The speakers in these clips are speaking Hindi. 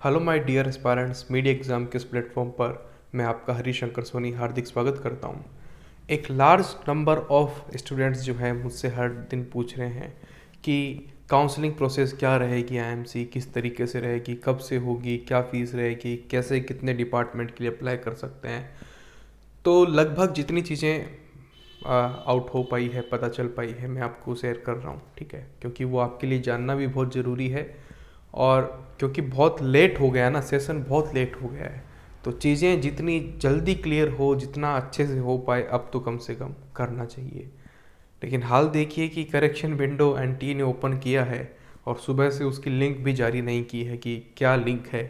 Hello my dear aspirants, media exam के इस प्लेटफॉर्म पर मैं आपका हरिशंकर सोनी हार्दिक स्वागत करता हूं। एक लार्ज नंबर ऑफ स्टूडेंट्स जो हैं मुझसे हर दिन पूछ रहे हैं कि काउंसलिंग प्रोसेस क्या रहेगी, आईएमसी किस तरीके से रहेगी, कब से होगी, क्या फ़ीस रहेगी, कैसे कितने डिपार्टमेंट के लिए अप्लाई कर सकते हैं। तो लगभग जितनी चीज़ें आउट हो पाई है, पता चल पाई है, मैं आपको शेयर कर रहा हूँ, ठीक है, क्योंकि वो आपके लिए जानना भी बहुत ज़रूरी है। और क्योंकि बहुत लेट हो गया ना, सेशन बहुत लेट हो गया है, तो चीज़ें जितनी जल्दी क्लियर हो, जितना अच्छे से हो पाए, अब तो कम से कम करना चाहिए। लेकिन हाल देखिए कि करेक्शन विंडो एनटीए ने ओपन किया है और सुबह से उसकी लिंक भी जारी नहीं की है कि क्या लिंक है।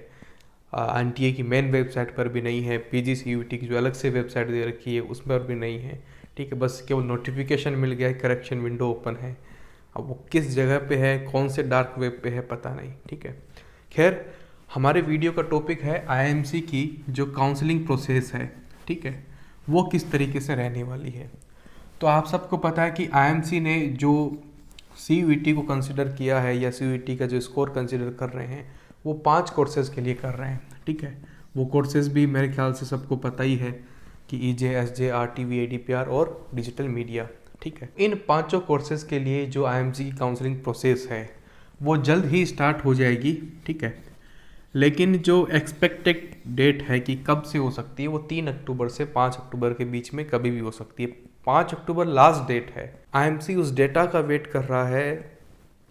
एनटीए की मेन वेबसाइट पर भी नहीं है, पीजीसीयूटी की जो अलग से वेबसाइट दे रखी है उस पर भी नहीं है, ठीक है। बस केवल नोटिफिकेशन मिल गया है करेक्शन विंडो ओपन है। अब वो किस जगह पे है, कौन से डार्क वेब पे है, पता नहीं, ठीक है। खैर, हमारे वीडियो का टॉपिक है आईएमसी की जो काउंसलिंग प्रोसेस है, ठीक है, वो किस तरीके से रहने वाली है। तो आप सबको पता है कि आईएमसी ने जो सीयूईटी को कंसिडर किया है या सीयूईटी का जो स्कोर कंसिडर कर रहे हैं वो 5 कोर्सेज के लिए कर रहे हैं, ठीक है। वो कोर्सेज भी मेरे ख्याल से सबको पता ही है कि ईजे, एसजे, आरटीवी, एडीपीआर और डिजिटल मीडिया, ठीक है। इन पांचों कोर्सेज के लिए जो आईएमसी की काउंसलिंग प्रोसेस है वो जल्द ही स्टार्ट हो जाएगी, ठीक है। लेकिन जो एक्सपेक्टेड डेट है कि कब से हो सकती है वो 3 अक्टूबर से 5 अक्टूबर के बीच में कभी भी हो सकती है। 5 अक्टूबर लास्ट डेट है। आईएमसी उस डेटा का वेट कर रहा है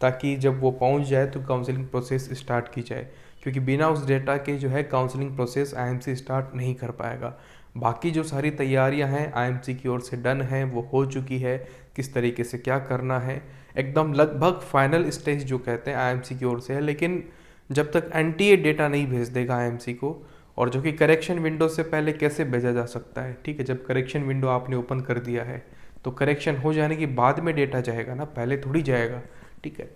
ताकि जब वो पहुंच जाए तो काउंसलिंग प्रोसेस स्टार्ट की जाए, क्योंकि बिना उस डेटा के जो है काउंसलिंग प्रोसेस आईएमसी स्टार्ट नहीं कर पाएगा। बाकी जो सारी तैयारियां हैं आईएमसी की ओर से डन है, वो हो चुकी है, किस तरीके से क्या करना है एकदम लगभग फाइनल स्टेज जो कहते हैं आईएमसी की ओर से है। लेकिन जब तक एनटीए डेटा नहीं भेज देगा आईएमसी को, और जो कि करेक्शन विंडो से पहले कैसे भेजा जा सकता है, ठीक है, जब करेक्शन विंडो आपने ओपन कर दिया है तो करेक्शन हो जाने के बाद में डेटा जाएगा ना, पहले थोड़ी जाएगा, ठीक है।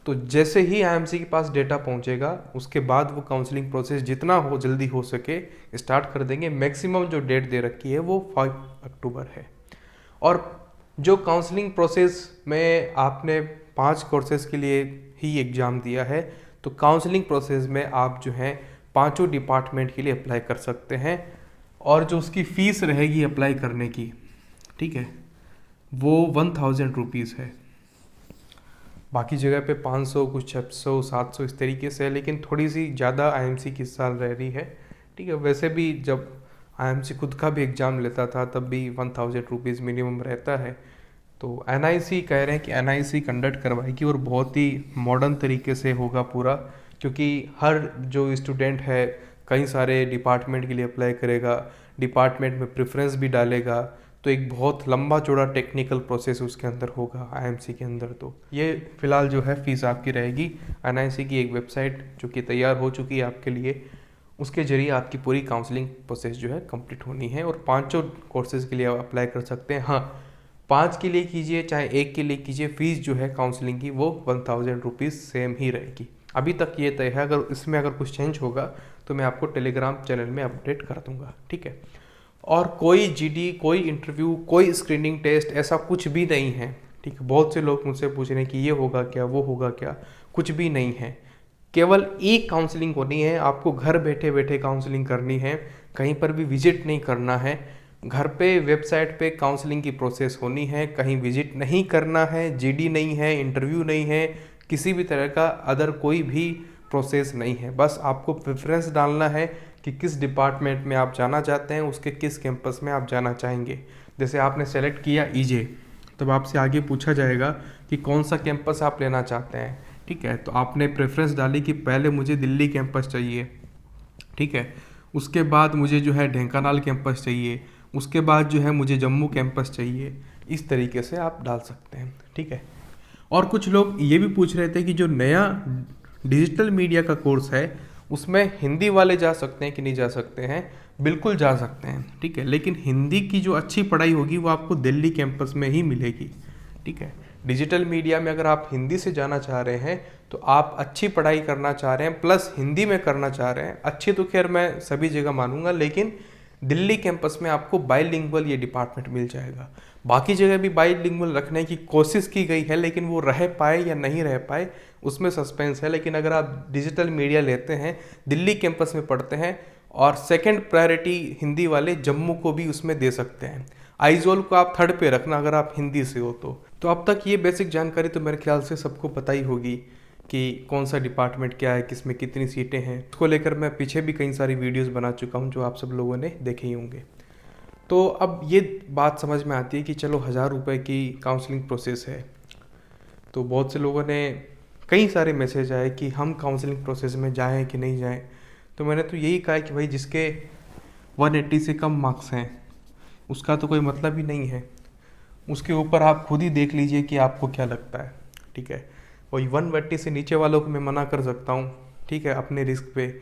तो जैसे ही आईएमसी के पास डेटा पहुंचेगा उसके बाद वो काउंसलिंग प्रोसेस जितना हो जल्दी हो सके स्टार्ट कर देंगे। मैक्सिमम जो डेट दे रखी है वो 5 अक्टूबर है। और जो काउंसलिंग प्रोसेस में आपने 5 कोर्सेज के लिए ही एग्ज़ाम दिया है, तो काउंसलिंग प्रोसेस में आप जो है पांचों डिपार्टमेंट के लिए अप्लाई कर सकते हैं। और जो उसकी फ़ीस रहेगी अप्लाई करने की, ठीक है, वो 1000 रुपीज़ है। बाकी जगह पे 500, कुछ 600, 700 इस तरीके से है, लेकिन थोड़ी सी ज़्यादा आईएमसी की इस साल रह रही है, ठीक है। वैसे भी जब आईएमसी खुद का भी एग्ज़ाम लेता था तब भी 1000 रुपीज़ मिनिमम रहता है। तो एनआईसी कह रहे हैं कि एनआईसी कंडक्ट करवाएगी और बहुत ही मॉडर्न तरीके से होगा पूरा, क्योंकि हर जो स्टूडेंट है कई सारे डिपार्टमेंट के लिए अप्लाई करेगा, डिपार्टमेंट में प्रेफरेंस भी डालेगा, तो एक बहुत लंबा चौड़ा टेक्निकल प्रोसेस उसके अंदर होगा आईएमसी के अंदर। तो ये फिलहाल जो है फीस आपकी रहेगी। एनआईसी की एक वेबसाइट जो कि तैयार हो चुकी है आपके लिए, उसके जरिए आपकी पूरी काउंसलिंग प्रोसेस जो है कंप्लीट होनी है और पांचों कोर्सेज के लिए आप अप्लाई कर सकते हैं। हाँ, 5 के लिए कीजिए चाहे 1 के लिए कीजिए, फीस जो है काउंसलिंग की वो 1000 रुपीज़ सेम ही रहेगी। अभी तक ये तय है, अगर इसमें अगर कुछ चेंज होगा तो मैं आपको टेलीग्राम चैनल में अपडेट कर दूंगा, ठीक है। और कोई जीडी, कोई इंटरव्यू, कोई स्क्रीनिंग टेस्ट ऐसा कुछ भी नहीं है, ठीक है। बहुत से लोग मुझसे पूछ रहे हैं कि ये होगा क्या, वो होगा क्या, कुछ भी नहीं है। केवल एक काउंसलिंग होनी है, आपको घर बैठे बैठे काउंसलिंग करनी है, कहीं पर भी विजिट नहीं करना है। घर पे वेबसाइट पे काउंसलिंग की प्रोसेस होनी है, कहीं विजिट नहीं करना है, जीडी नहीं है, इंटरव्यू नहीं है, किसी भी तरह का अदर कोई भी प्रोसेस नहीं है। बस आपको प्रेफरेंस डालना है कि किस डिपार्टमेंट में आप जाना चाहते हैं, उसके किस कैंपस में आप जाना चाहेंगे। जैसे आपने सेलेक्ट किया ईजे, तब आपसे आगे पूछा जाएगा कि कौन सा कैंपस आप लेना चाहते हैं, ठीक है। तो आपने प्रेफरेंस डाली कि पहले मुझे दिल्ली कैंपस चाहिए, ठीक है, उसके बाद मुझे जो है ढेंकानाल कैंपस चाहिए, उसके बाद जो है मुझे जम्मू कैंपस चाहिए। इस तरीके से आप डाल सकते हैं, ठीक है। और कुछ लोग ये भी पूछ रहे थे कि जो नया डिजिटल मीडिया का कोर्स है उसमें हिंदी वाले जा सकते हैं कि नहीं जा सकते हैं। बिल्कुल जा सकते हैं, ठीक है, लेकिन हिंदी की जो अच्छी पढ़ाई होगी वो आपको दिल्ली कैंपस में ही मिलेगी, ठीक है। डिजिटल मीडिया में अगर आप हिंदी से जाना चाह रहे हैं तो आप अच्छी पढ़ाई करना चाह रहे हैं प्लस हिंदी में करना चाह रहे हैं, अच्छी तो खैर मैं सभी जगह मानूंगा, लेकिन दिल्ली कैंपस में आपको बाइलिंगुअल ये डिपार्टमेंट मिल जाएगा। बाकी जगह भी बाईलिंगुअल रखने की कोशिश की गई है, लेकिन वो रह पाए या नहीं रह पाए उसमें सस्पेंस है। लेकिन अगर आप डिजिटल मीडिया लेते हैं, दिल्ली कैंपस में पढ़ते हैं, और सेकंड प्रायोरिटी हिंदी वाले जम्मू को भी उसमें दे सकते हैं। आइजोल को आप थर्ड पे रखना अगर आप हिंदी से हो तो अब तक ये बेसिक जानकारी तो मेरे ख्याल से सबको पता ही होगी कि कौन सा डिपार्टमेंट क्या है, किसमें कितनी सीटें हैं। उसको लेकर मैं पीछे भी कई सारी वीडियोस बना चुका हूँ जो आप सब लोगों ने देखे ही होंगे। तो अब ये बात समझ में आती है कि चलो 1000 रुपये की काउंसलिंग प्रोसेस है, तो बहुत से लोगों ने कई सारे मैसेज आए कि हम काउंसलिंग प्रोसेस में जाएं कि नहीं जाएं। तो मैंने तो यही कहा कि भाई जिसके 180 से कम मार्क्स हैं उसका तो कोई मतलब ही नहीं है, उसके ऊपर आप खुद ही देख लीजिए कि आपको क्या लगता है, ठीक है। वही 180 से नीचे वालों को मैं मना कर सकता हूँ, ठीक है, अपने रिस्क पे,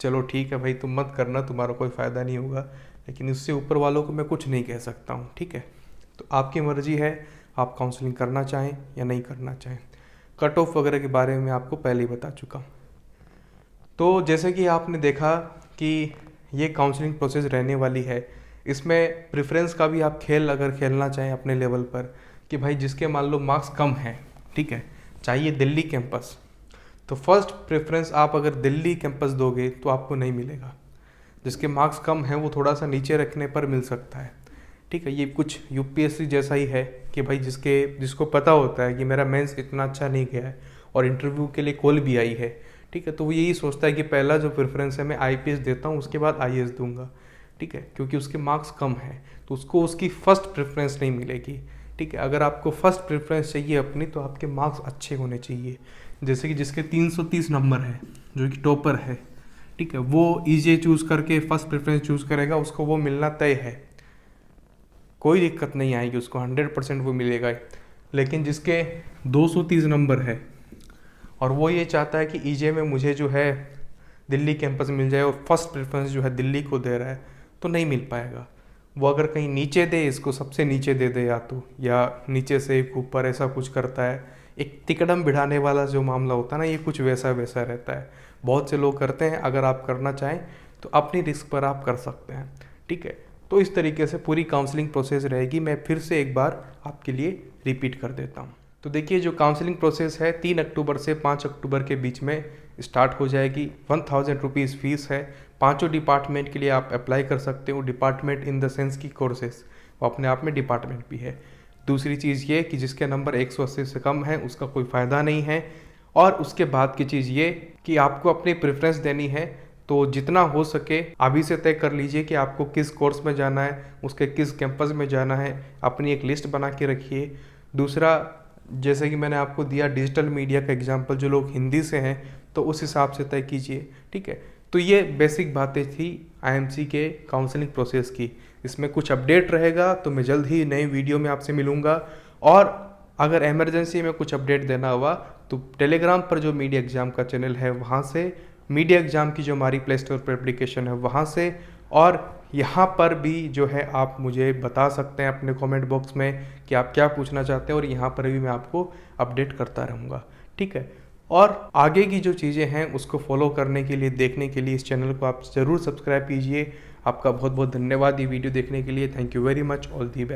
चलो ठीक है भाई तुम मत करना, तुम्हारा कोई फ़ायदा नहीं होगा। लेकिन उससे ऊपर वालों को मैं कुछ नहीं कह सकता हूँ, ठीक है। तो आपकी मर्ज़ी है, आप काउंसलिंग करना चाहें या नहीं करना चाहें। कट ऑफ वगैरह के बारे में आपको पहले ही बता चुका हूँ। तो जैसे कि आपने देखा कि ये काउंसलिंग प्रोसेस रहने वाली है, इसमें प्रेफरेंस का भी आप खेल अगर खेलना चाहें अपने लेवल पर कि भाई जिसके मान लो मार्क्स कम हैं, ठीक है, चाहिए दिल्ली कैंपस, तो फर्स्ट प्रेफरेंस आप अगर दिल्ली कैंपस दोगे तो आपको नहीं मिलेगा। जिसके मार्क्स कम हैं वो थोड़ा सा नीचे रखने पर मिल सकता है, ठीक है। ये कुछ यूपीएससी जैसा ही है कि भाई जिसको पता होता है कि मेरा मेंस इतना अच्छा नहीं गया है और इंटरव्यू के लिए कॉल भी आई है, ठीक है, तो वो यही सोचता है कि पहला जो प्रेफरेंस है मैं आईपीएस देता हूँ, उसके बाद आईएएस दूंगा, ठीक है, क्योंकि उसके मार्क्स कम हैं तो उसको उसकी फर्स्ट प्रेफरेंस नहीं मिलेगी, ठीक है। अगर आपको फर्स्ट प्रेफरेंस चाहिए अपनी तो आपके मार्क्स अच्छे होने चाहिए। जैसे कि जिसके 330 नंबर है, जो कि टॉपर है, ठीक है, वो ईजे चूज़ करके फर्स्ट प्रेफरेंस चूज़ करेगा, उसको वो मिलना तय है, कोई दिक्कत नहीं आएगी, उसको 100% वो मिलेगा। लेकिन जिसके 230 नंबर है और वो ये चाहता है कि ईजे में मुझे जो है दिल्ली कैंपस मिल जाए और फर्स्ट प्रेफरेंस जो है दिल्ली को दे रहा है, तो नहीं मिल पाएगा। वो अगर कहीं नीचे दे, इसको सबसे नीचे दे दे या नीचे से एक ऊपर ऐसा कुछ करता है, एक तिकड़म बिठाने वाला जो मामला होता है ना, ये कुछ वैसा वैसा रहता है। बहुत से लोग करते हैं, अगर आप करना चाहें तो अपनी रिस्क पर आप कर सकते हैं, ठीक है। तो इस तरीके से पूरी काउंसलिंग प्रोसेस रहेगी। मैं फिर से एक बार आपके लिए रिपीट कर देता हूँ। तो देखिए, जो काउंसलिंग प्रोसेस है 3 अक्टूबर से 5 अक्टूबर के बीच में स्टार्ट हो जाएगी। 1000 रुपीज़ फीस है। पांचों डिपार्टमेंट के लिए आप अप्लाई कर सकते हो। डिपार्टमेंट इन द सेंस की कोर्सेस, वो अपने आप में डिपार्टमेंट भी है। दूसरी चीज़ ये कि जिसके नंबर 180 से कम है उसका कोई फ़ायदा नहीं है। और उसके बाद की चीज़ ये कि आपको अपनी प्रेफरेंस देनी है, तो जितना हो सके अभी से तय कर लीजिए कि आपको किस कोर्स में जाना है, उसके किस कैंपस में जाना है, अपनी एक लिस्ट बना के रखिए। दूसरा, जैसे कि मैंने आपको दिया डिजिटल मीडिया का एग्जांपल, जो लोग हिंदी से हैं तो उस हिसाब से तय कीजिए, ठीक है। तो ये बेसिक बातें थी आईएमसी के काउंसलिंग प्रोसेस की। इसमें कुछ अपडेट रहेगा तो मैं जल्द ही नए वीडियो में आपसे मिलूँगा। और अगर इमरजेंसी में कुछ अपडेट देना हुआ तो टेलीग्राम पर जो मीडिया एग्ज़ाम का चैनल है वहाँ से, मीडिया एग्ज़ाम की जो हमारी प्ले स्टोर पर एप्लीकेशन है वहाँ से, और यहाँ पर भी जो है आप मुझे बता सकते हैं अपने कमेंट बॉक्स में कि आप क्या पूछना चाहते हैं, और यहाँ पर भी मैं आपको अपडेट करता रहूँगा, ठीक है। और आगे की जो चीज़ें हैं उसको फॉलो करने के लिए, देखने के लिए इस चैनल को आप ज़रूर सब्सक्राइब कीजिए। आपका बहुत बहुत धन्यवाद ये वीडियो देखने के लिए। Thank you very much. All the best.